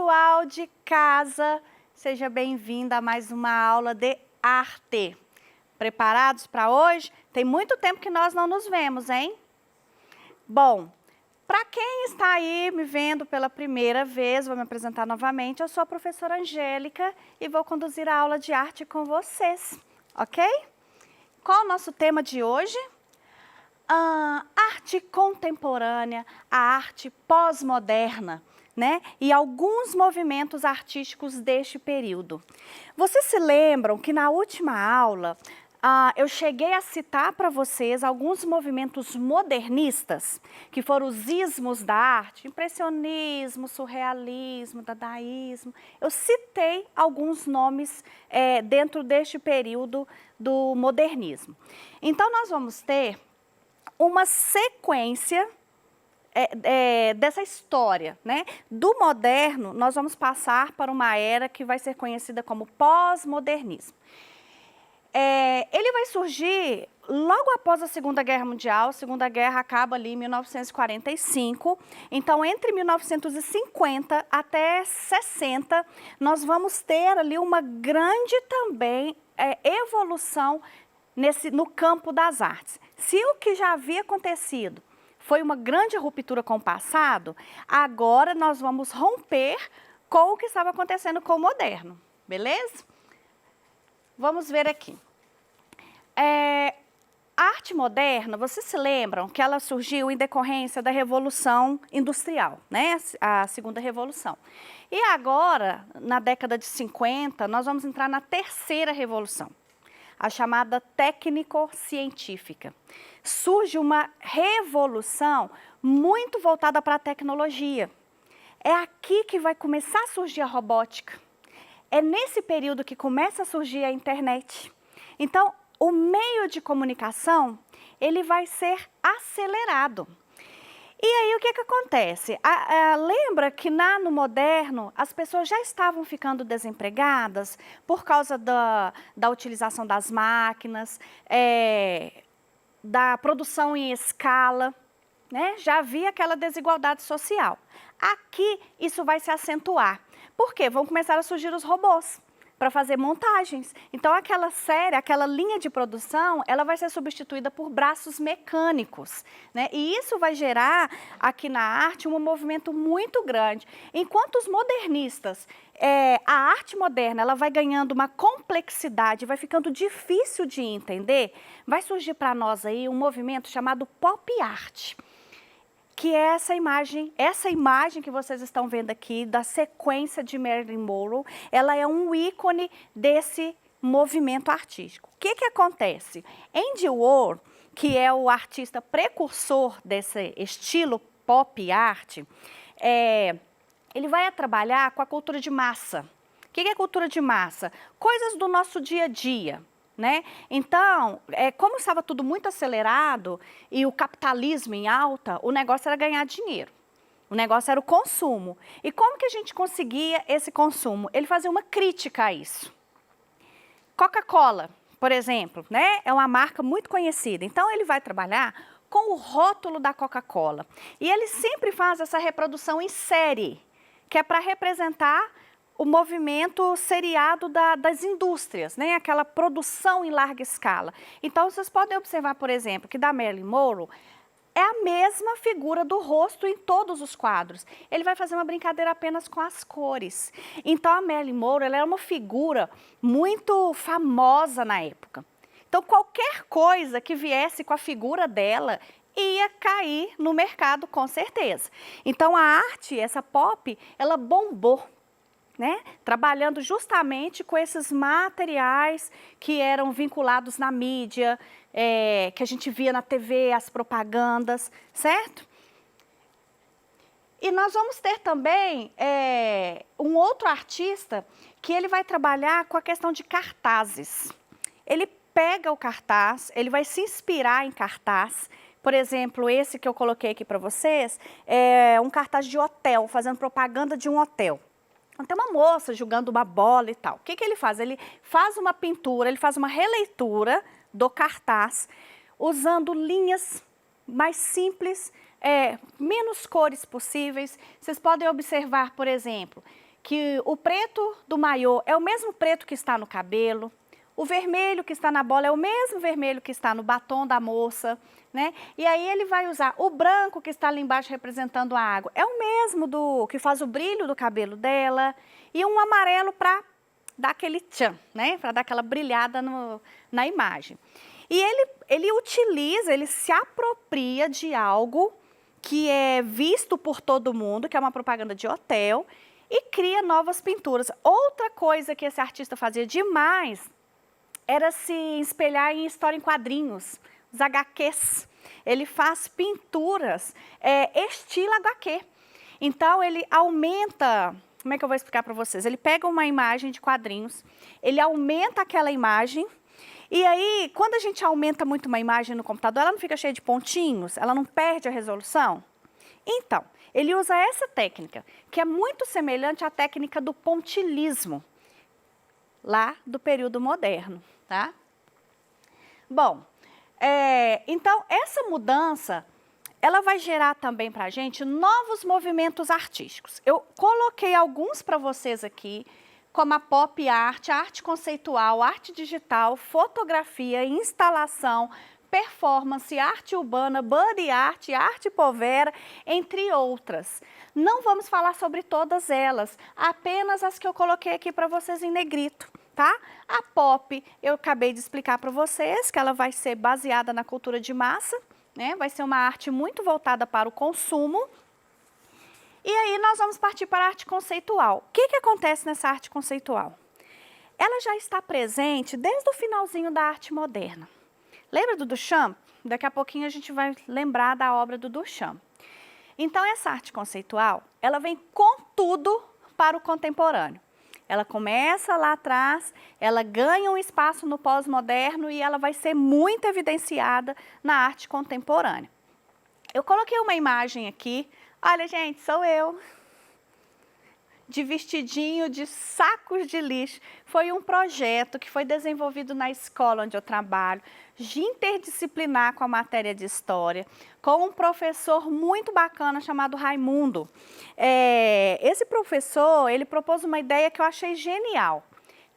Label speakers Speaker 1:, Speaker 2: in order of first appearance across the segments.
Speaker 1: pessoal de casa, seja bem-vinda a mais uma aula de arte. Preparados para hoje? Tem muito tempo que nós não nos vemos, hein? Bom, para quem está aí me vendo pela primeira vez, vou me apresentar novamente, eu sou a professora Angélica e vou conduzir a aula de arte com vocês, ok? Qual é o nosso tema de hoje? Arte contemporânea, a arte pós-moderna, né? E alguns movimentos artísticos deste período. Vocês se lembram que na última aula eu cheguei a citar para vocês alguns movimentos modernistas, que foram os ismos da arte, impressionismo, surrealismo, dadaísmo. Eu citei alguns nomes dentro deste período do modernismo. Então, nós vamos ter uma sequência dessa história, né? Do moderno, nós vamos passar para uma era que vai ser conhecida como pós-modernismo. Ele vai surgir logo após a Segunda Guerra Mundial. A Segunda Guerra acaba ali em 1945. Então, entre 1950 até 60, nós vamos ter ali uma grande também evolução no campo das artes. Se o que já havia acontecido foi uma grande ruptura com o passado, agora nós vamos romper com o que estava acontecendo com o moderno, beleza? Vamos ver aqui. A arte moderna, vocês se lembram que ela surgiu em decorrência da Revolução Industrial, né? A Segunda Revolução. E agora, na década de 50, nós vamos entrar na terceira revolução, a chamada técnico-científica. Surge uma revolução muito voltada para a tecnologia. É aqui que vai começar a surgir a robótica. É nesse período que começa a surgir a internet. Então, o meio de comunicação, ele vai ser acelerado. E aí, o que acontece? Lembra que no moderno, as pessoas já estavam ficando desempregadas por causa da utilização das máquinas, da produção em escala, né? Já havia aquela desigualdade social. Aqui, isso vai se acentuar. Por quê? Vão começar a surgir os robôs para fazer montagens. Então, aquela série, aquela linha de produção, ela vai ser substituída por braços mecânicos, né? E isso vai gerar, aqui na arte, um movimento muito grande. Enquanto os modernistas, a arte moderna, ela vai ganhando uma complexidade, vai ficando difícil de entender, vai surgir para nós aí um movimento chamado pop art, que é essa imagem que vocês estão vendo aqui, da sequência de Marilyn Monroe, ela é um ícone desse movimento artístico. O que acontece? Andy Warhol, que é o artista precursor desse estilo pop art, ele vai trabalhar com a cultura de massa. O que é cultura de massa? Coisas do nosso dia a dia, né? Então, como estava tudo muito acelerado e o capitalismo em alta, o negócio era ganhar dinheiro. O negócio era o consumo. E como que a gente conseguia esse consumo? Ele fazia uma crítica a isso. Coca-Cola, por exemplo, né? É uma marca muito conhecida. Então, ele vai trabalhar com o rótulo da Coca-Cola. E ele sempre faz essa reprodução em série, que é para representar o movimento seriado das indústrias, né? Aquela produção em larga escala. Então, vocês podem observar, por exemplo, que da Marilyn Monroe é a mesma figura do rosto em todos os quadros. Ele vai fazer uma brincadeira apenas com as cores. Então, a Marilyn Monroe, ela era uma figura muito famosa na época. Então, qualquer coisa que viesse com a figura dela ia cair no mercado, com certeza. Então, a arte, essa pop, ela bombou, né? Trabalhando justamente com esses materiais que eram vinculados na mídia, que a gente via na TV, as propagandas, certo? E nós vamos ter também um outro artista que ele vai trabalhar com a questão de cartazes. Ele pega o cartaz, ele vai se inspirar em cartaz. Por exemplo, esse que eu coloquei aqui para vocês, é um cartaz de hotel, fazendo propaganda de um hotel. Tem uma moça jogando uma bola e tal. O que ele faz? Ele faz uma pintura, ele faz uma releitura do cartaz, usando linhas mais simples, menos cores possíveis. Vocês podem observar, por exemplo, que o preto do maiô é o mesmo preto que está no cabelo, o vermelho que está na bola é o mesmo vermelho que está no batom da moça, né? E aí ele vai usar o branco que está ali embaixo representando a água, é o mesmo do que faz o brilho do cabelo dela, e um amarelo para dar aquele tchan, né? Para dar aquela brilhada na imagem. E ele utiliza, ele se apropria de algo que é visto por todo mundo, que é uma propaganda de hotel, e cria novas pinturas. Outra coisa que esse artista fazia demais era se espelhar em história em quadrinhos, os HQs. Ele faz pinturas estilo HQ. Então, ele aumenta... Como é que eu vou explicar para vocês? Ele pega uma imagem de quadrinhos, ele aumenta aquela imagem, e aí, quando a gente aumenta muito uma imagem no computador, ela não fica cheia de pontinhos? Ela não perde a resolução? Então, ele usa essa técnica, que é muito semelhante à técnica do pontilhismo, lá do período moderno, tá? Bom, então essa mudança, ela vai gerar também para a gente novos movimentos artísticos. Eu coloquei alguns para vocês aqui, como a pop art, a arte conceitual, arte digital, fotografia, instalação, performance, arte urbana, body art, arte povera, entre outras. Não vamos falar sobre todas elas, apenas as que eu coloquei aqui para vocês em negrito, tá? A pop, eu acabei de explicar para vocês que ela vai ser baseada na cultura de massa, né? Vai ser uma arte muito voltada para o consumo. E aí nós vamos partir para a arte conceitual. O que acontece nessa arte conceitual? Ela já está presente desde o finalzinho da arte moderna. Lembra do Duchamp? Daqui a pouquinho a gente vai lembrar da obra do Duchamp. Então, essa arte conceitual, ela vem com tudo para o contemporâneo. Ela começa lá atrás, ela ganha um espaço no pós-moderno e ela vai ser muito evidenciada na arte contemporânea. Eu coloquei uma imagem aqui. Olha, gente, sou eu, de vestidinho de sacos de lixo. Foi um projeto que foi desenvolvido na escola onde eu trabalho, interdisciplinar com a matéria de história, com um professor muito bacana chamado Raimundo. Esse professor, ele propôs uma ideia que eu achei genial,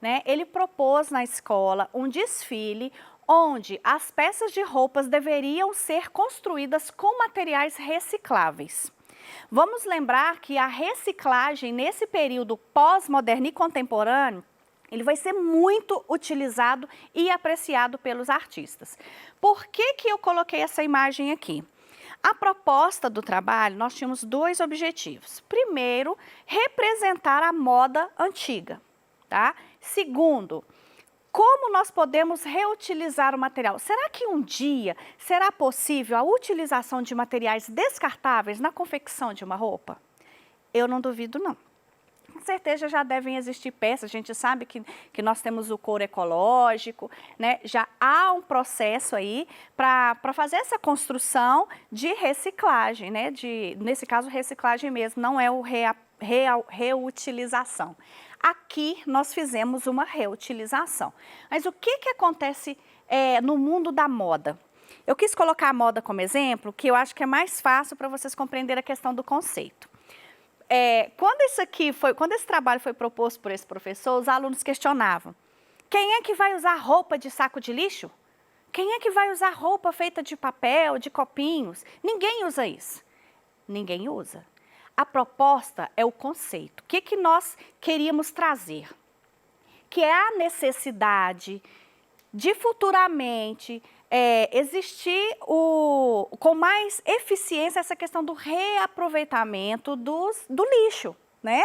Speaker 1: né? Ele propôs na escola um desfile onde as peças de roupas deveriam ser construídas com materiais recicláveis. Vamos lembrar que a reciclagem nesse período pós-moderno e contemporâneo, ele vai ser muito utilizado e apreciado pelos artistas. Por que eu coloquei essa imagem aqui? A proposta do trabalho, nós tínhamos dois objetivos. Primeiro, representar a moda antiga, tá? Segundo, como nós podemos reutilizar o material? Será que um dia será possível a utilização de materiais descartáveis na confecção de uma roupa? Eu não duvido, não. Com certeza já devem existir peças, a gente sabe que nós temos o couro ecológico, né? Já há um processo aí para fazer essa construção de reciclagem, né? Nesse caso, reciclagem mesmo, não é o reutilização. Aqui nós fizemos uma reutilização. Mas o que acontece no mundo da moda? Eu quis colocar a moda como exemplo, que eu acho que é mais fácil para vocês compreenderem a questão do conceito. Quando esse trabalho foi proposto por esse professor, os alunos questionavam: quem é que vai usar roupa de saco de lixo? Quem é que vai usar roupa feita de papel, de copinhos? Ninguém usa isso. Ninguém usa. A proposta é o conceito. O que nós queríamos trazer? Que é a necessidade de futuramente existir com mais eficiência essa questão do reaproveitamento do lixo, né?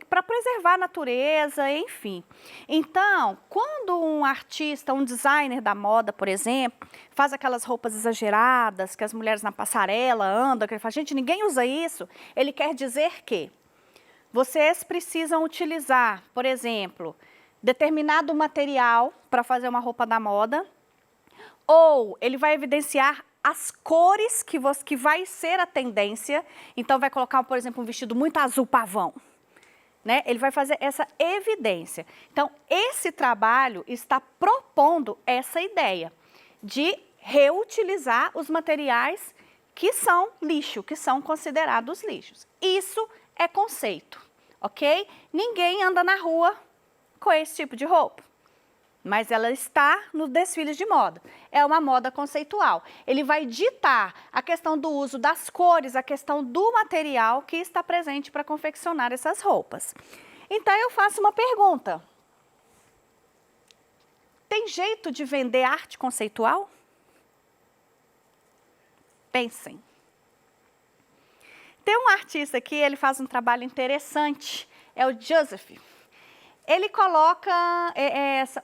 Speaker 1: Para preservar a natureza, enfim. Então, quando um artista, um designer da moda, por exemplo, faz aquelas roupas exageradas, que as mulheres na passarela andam, que ele fala, gente, ninguém usa isso, ele quer dizer que vocês precisam utilizar, por exemplo, determinado material para fazer uma roupa da moda, ou ele vai evidenciar as cores que vai ser a tendência, então vai colocar, por exemplo, um vestido muito azul pavão, né? Ele vai fazer essa evidência. Então, esse trabalho está propondo essa ideia de reutilizar os materiais que são lixo, que são considerados lixos. Isso é conceito. ok? Ninguém anda na rua com esse tipo de roupa, mas ela está no desfile de moda. É uma moda conceitual. Ele vai ditar a questão do uso das cores, a questão do material que está presente para confeccionar essas roupas. Então eu faço uma pergunta. Tem jeito de vender arte conceitual? Pensem. Tem um artista aqui, ele faz um trabalho interessante, é o Joseph. Ele coloca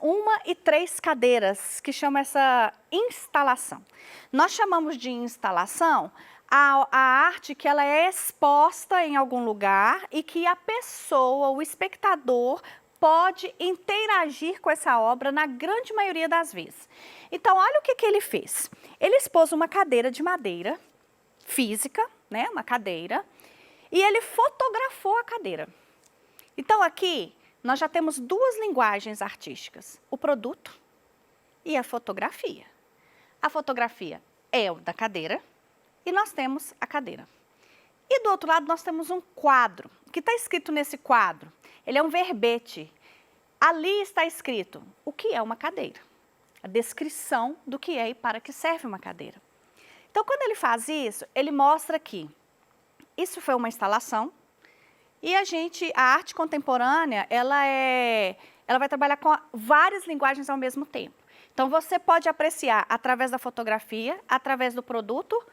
Speaker 1: uma e 3 cadeiras, que chama essa instalação. Nós chamamos de instalação a arte que ela é exposta em algum lugar e que a pessoa, o espectador, pode interagir com essa obra na grande maioria das vezes. Então, olha o que ele fez. Ele expôs uma cadeira de madeira física, né, uma cadeira, e ele fotografou a cadeira. Então, aqui, nós já temos 2 linguagens artísticas, o produto e a fotografia. A fotografia é o da cadeira e nós temos a cadeira. E do outro lado nós temos um quadro. O que está escrito nesse quadro? Ele é um verbete. Ali está escrito o que é uma cadeira, a descrição do que é e para que serve uma cadeira. Então, quando ele faz isso, ele mostra que isso foi uma instalação e a arte contemporânea, ela vai trabalhar com várias linguagens ao mesmo tempo. Então, você pode apreciar através da fotografia, através do produto,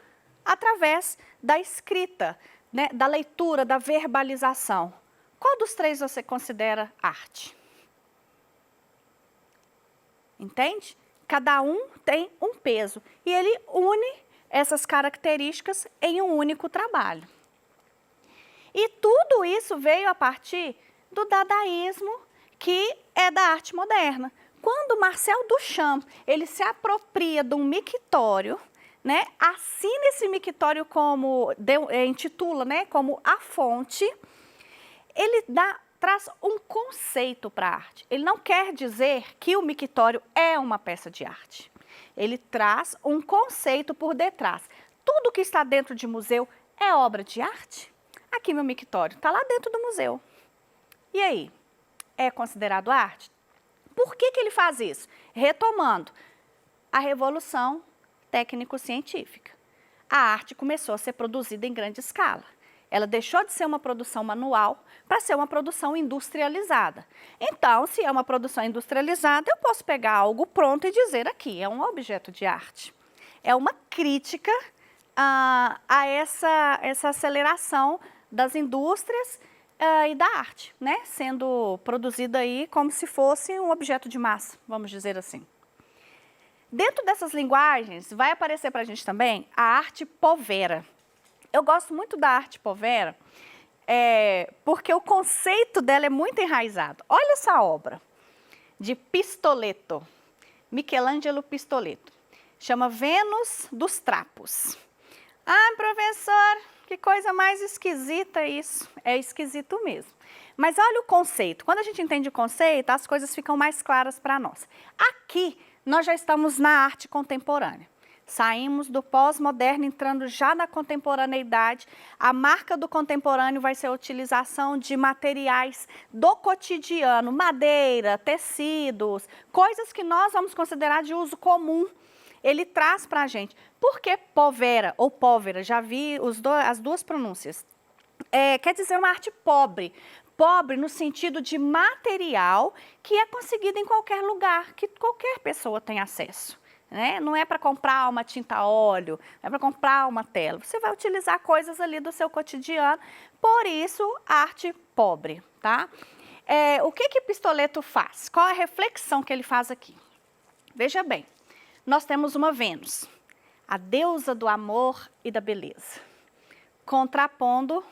Speaker 1: através da escrita, né, da leitura, da verbalização. Qual dos 3 você considera arte? Entende? Cada um tem um peso e ele une essas características em um único trabalho. E tudo isso veio a partir do dadaísmo, que é da arte moderna. Quando Marcel Duchamp, ele se apropria de um mictório, né, assina esse mictório como, intitula, né, como a fonte, ele traz um conceito para a arte. Ele não quer dizer que o mictório é uma peça de arte. Ele traz um conceito por detrás. Tudo que está dentro de museu é obra de arte? Aqui meu mictório está lá dentro do museu. E aí? É considerado arte? Por que ele faz isso? Retomando a revolução técnico-científica. A arte começou a ser produzida em grande escala. Ela deixou de ser uma produção manual para ser uma produção industrializada. Então, se é uma produção industrializada, eu posso pegar algo pronto e dizer aqui, é um objeto de arte. É uma crítica a essa aceleração das indústrias e da arte, né? Sendo produzida aí como se fosse um objeto de massa, vamos dizer assim. Dentro dessas linguagens, vai aparecer para a gente também a arte povera. Eu gosto muito da arte povera, porque o conceito dela é muito enraizado. Olha essa obra de Pistoletto, Michelangelo Pistoletto. Chama Vênus dos Trapos. Ah, professor, que coisa mais esquisita isso. É esquisito mesmo. Mas olha o conceito. Quando a gente entende o conceito, as coisas ficam mais claras para nós. Aqui, nós já estamos na arte contemporânea. Saímos do pós-moderno, entrando já na contemporaneidade. A marca do contemporâneo vai ser a utilização de materiais do cotidiano, madeira, tecidos, coisas que nós vamos considerar de uso comum. Ele traz para a gente. Por que povera ou povera? Já vi as 2 pronúncias. Quer dizer uma arte pobre. Pobre no sentido de material que é conseguido em qualquer lugar, que qualquer pessoa tem acesso. Né? Não é para comprar uma tinta a óleo, não é para comprar uma tela. Você vai utilizar coisas ali do seu cotidiano, por isso, arte pobre, tá? O que Pistoletto faz? Qual a reflexão que ele faz aqui? Veja bem, nós temos uma Vênus, a deusa do amor e da beleza, contrapondo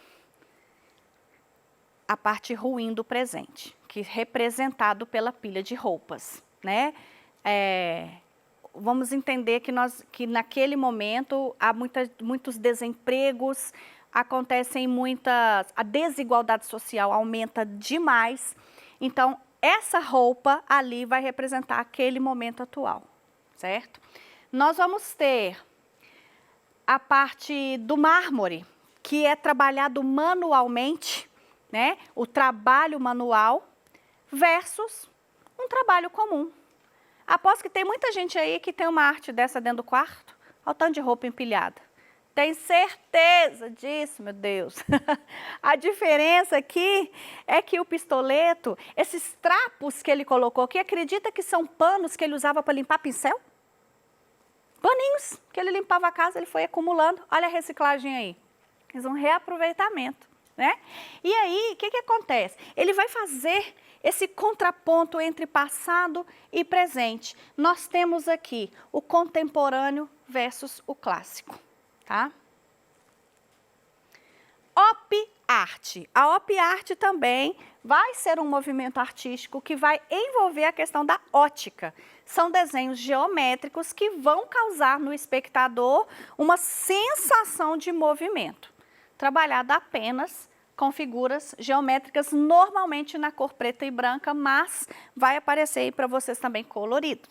Speaker 1: a parte ruim do presente, que é representado pela pilha de roupas, né? Vamos entender que naquele momento há muitos desempregos, acontecem a desigualdade social aumenta demais. Então, essa roupa ali vai representar aquele momento atual, certo? Nós vamos ter a parte do mármore, que é trabalhado manualmente né, o trabalho manual versus um trabalho comum. Aposto que tem muita gente aí que tem uma arte dessa dentro do quarto, olha o tanto de roupa empilhada. Tem certeza disso, meu Deus. A diferença aqui é que o pistoleto, esses trapos que ele colocou aqui, acredita que são panos que ele usava para limpar pincel? Paninhos que ele limpava a casa, ele foi acumulando. Olha a reciclagem aí. Fez um reaproveitamento, né? E aí, o que acontece? Ele vai fazer esse contraponto entre passado e presente. Nós temos aqui o contemporâneo versus o clássico. Tá? Op Art. A Op Art também vai ser um movimento artístico que vai envolver a questão da ótica. São desenhos geométricos que vão causar no espectador uma sensação de movimento, trabalhado apenas com figuras geométricas, normalmente na cor preta e branca, mas vai aparecer aí para vocês também colorido.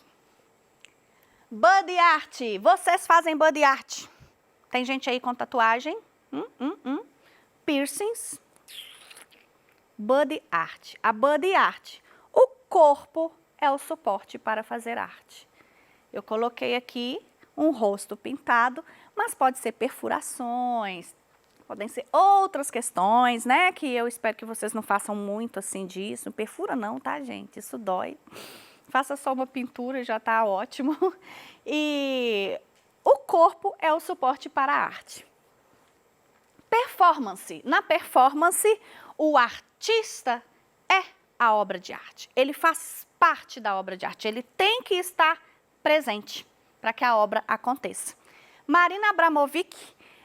Speaker 1: Body Art. Vocês fazem Body Art? Tem gente aí com tatuagem, piercings, body art. A body art, o corpo é o suporte para fazer arte. Eu coloquei aqui um rosto pintado, mas pode ser perfurações, podem ser outras questões, né? Que eu espero que vocês não façam muito assim disso. Perfura não, tá, gente? Isso dói. Faça só uma pintura e já tá ótimo. E o corpo é o suporte para a arte. Performance. Na performance, o artista é a obra de arte. Ele faz parte da obra de arte. Ele tem que estar presente para que a obra aconteça. Marina Abramovic,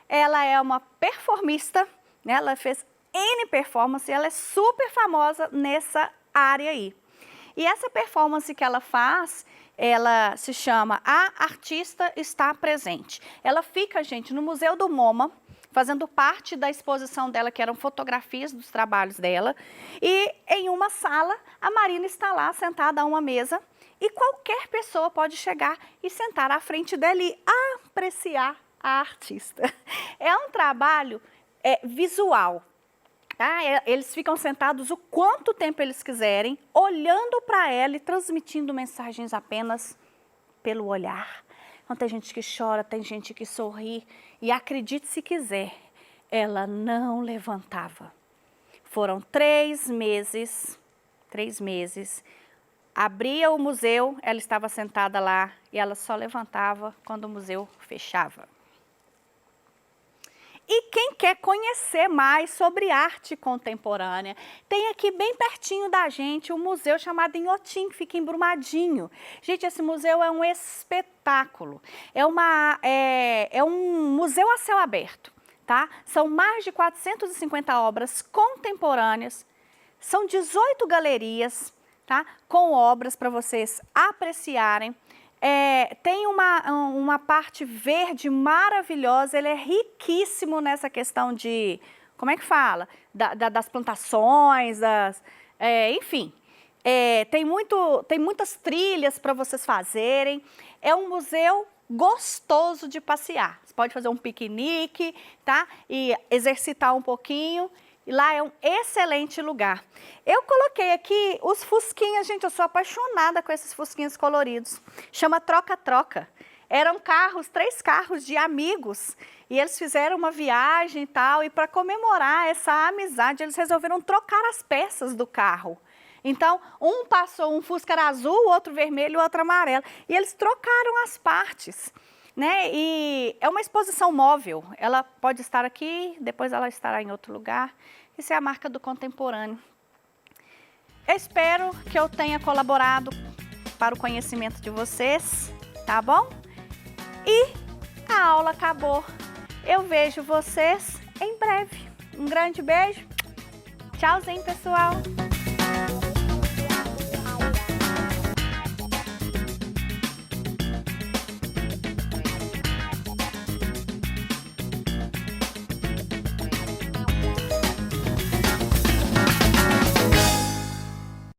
Speaker 1: ela é uma performista, né? Ela fez N performance, ela é super famosa nessa área aí. E essa performance que ela faz, ela se chama A Artista Está Presente. Ela fica, gente, no Museu do MoMA, fazendo parte da exposição dela, que eram fotografias dos trabalhos dela. E em uma sala, a Marina está lá sentada a uma mesa e qualquer pessoa pode chegar e sentar à frente dela e apreciar a artista. É um trabalho visual. Tá? Eles ficam sentados o quanto tempo eles quiserem, olhando para ela e transmitindo mensagens apenas pelo olhar. Então, tem gente que chora, tem gente que sorri. E acredite se quiser, ela não levantava. Foram 3 meses, abria o museu, ela estava sentada lá e ela só levantava quando o museu fechava. E quem quer conhecer mais sobre arte contemporânea, tem aqui bem pertinho da gente um museu chamado Inhotim, que fica em Brumadinho. Gente, esse museu é um espetáculo, é um museu a céu aberto, tá? São mais de 450 obras contemporâneas, são 18 galerias, tá? Com obras para vocês apreciarem. Tem uma parte verde maravilhosa, ele é riquíssimo nessa questão de, como é que fala? Das plantações, enfim. Tem muitas trilhas para vocês fazerem. É um museu gostoso de passear. Você pode fazer um piquenique, tá? E exercitar um pouquinho. E lá é um excelente lugar. Eu coloquei aqui os fusquinhas, gente, eu sou apaixonada com esses fusquinhas coloridos. Chama Troca-Troca. Eram 3 carros de amigos. E eles fizeram uma viagem e tal. E para comemorar essa amizade, eles resolveram trocar as peças do carro. Então, um passou, um Fusca era azul, o outro vermelho e o outro amarelo. E eles trocaram as partes. Né? E é uma exposição móvel, ela pode estar aqui, depois ela estará em outro lugar. Isso é a marca do contemporâneo. Eu espero que eu tenha colaborado para o conhecimento de vocês, tá bom? E a aula acabou. Eu vejo vocês em breve. Um grande beijo. Tchauzinho, pessoal.